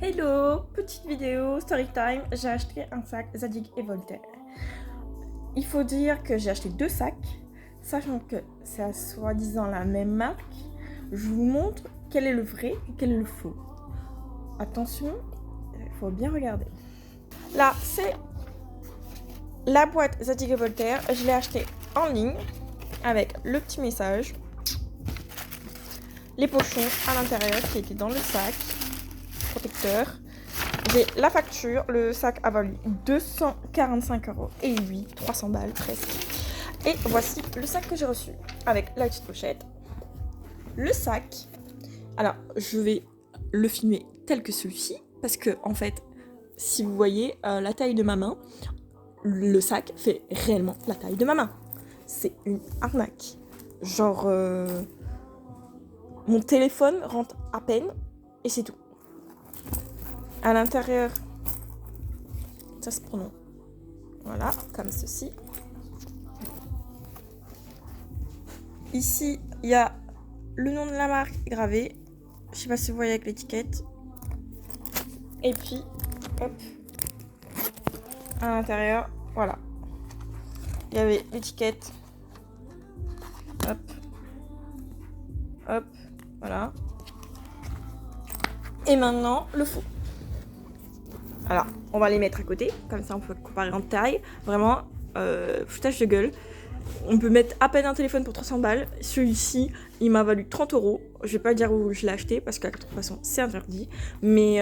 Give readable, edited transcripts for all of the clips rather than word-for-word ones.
Hello, petite vidéo story time, j'ai acheté un sac Zadig et Voltaire. Il faut dire que j'ai acheté 2 sacs, sachant que c'est à soi-disant la même marque. Je vous montre quel est le vrai et quel est le faux. Attention, il faut bien regarder. Là, c'est la boîte Zadig et Voltaire. Je l'ai acheté en ligne avec le petit message, les pochons à l'intérieur qui étaient dans le sac, protecteur. J'ai la facture, le sac a valu 245 € et oui, 300 balles presque. Et voici le sac que j'ai reçu avec la petite pochette. Le sac, alors je vais le filmer tel que celui-ci parce que en fait, si vous voyez la taille de ma main, le sac fait réellement la taille de ma main. C'est une arnaque. Genre, mon téléphone rentre à peine et c'est tout. À l'intérieur, ça se prononce. Voilà, comme ceci. Ici, il y a le nom de la marque gravé. Je sais pas si vous voyez avec l'étiquette. Et puis, hop, à l'intérieur, voilà. Il y avait l'étiquette. Hop, hop, voilà. Et maintenant, le faux. Alors, on va les mettre à côté, comme ça on peut comparer en taille. Vraiment, foutage de gueule. On peut mettre à peine un téléphone pour 300 balles. Celui-ci, il m'a valu 30 €. Je vais pas dire où je l'ai acheté parce que de toute façon, c'est interdit. Mais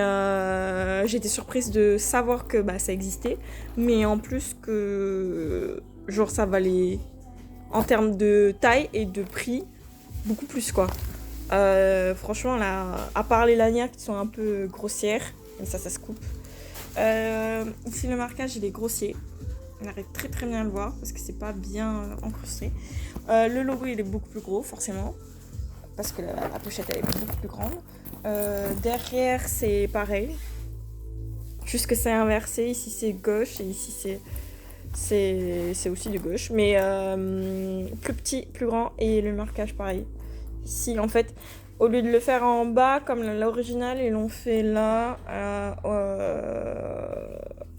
j'étais surprise de savoir que ça existait. Mais en plus que, genre, ça valait en termes de taille et de prix beaucoup plus quoi. Franchement, là, à part les lanières qui sont un peu grossières, comme ça se coupe. Ici, le marquage, il est grossier. On arrive très très bien à le voir parce que c'est pas bien encrusté. Le logo il est beaucoup plus gros forcément parce que la pochette elle est beaucoup plus grande. Derrière c'est pareil, juste que c'est inversé. Ici c'est gauche et ici c'est aussi de gauche, mais plus petit, plus grand et le marquage pareil. Ici en fait au lieu de le faire en bas comme l'original, ils l'ont fait là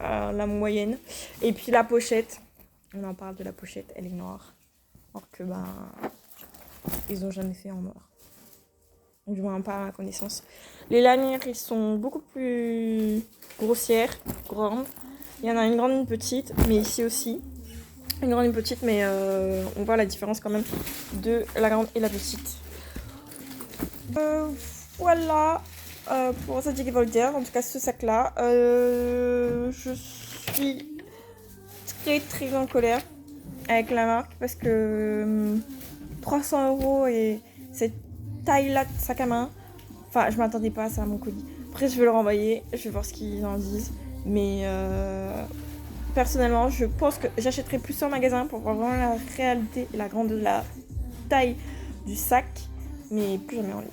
à la moyenne. Et puis la pochette, on en parle de la pochette, elle est noire. Alors que ils ont jamais fait en noir. Du moins pas à ma connaissance. Les lanières, ils sont beaucoup plus grossières, grandes. Il y en a une grande et une petite, mais ici aussi. Une grande et une petite, mais on voit la différence quand même de la grande et la petite. Voilà pour Zadig et Voltaire, en tout cas ce sac là. Je suis très très en colère avec la marque parce que 300 € et cette taille là de sac à main, enfin je m'attendais pas à ça à mon colis. Après je vais le renvoyer, je vais voir ce qu'ils en disent, mais personnellement je pense que j'achèterai plus en magasin pour voir vraiment la réalité et la taille du sac, mais plus jamais en ligne.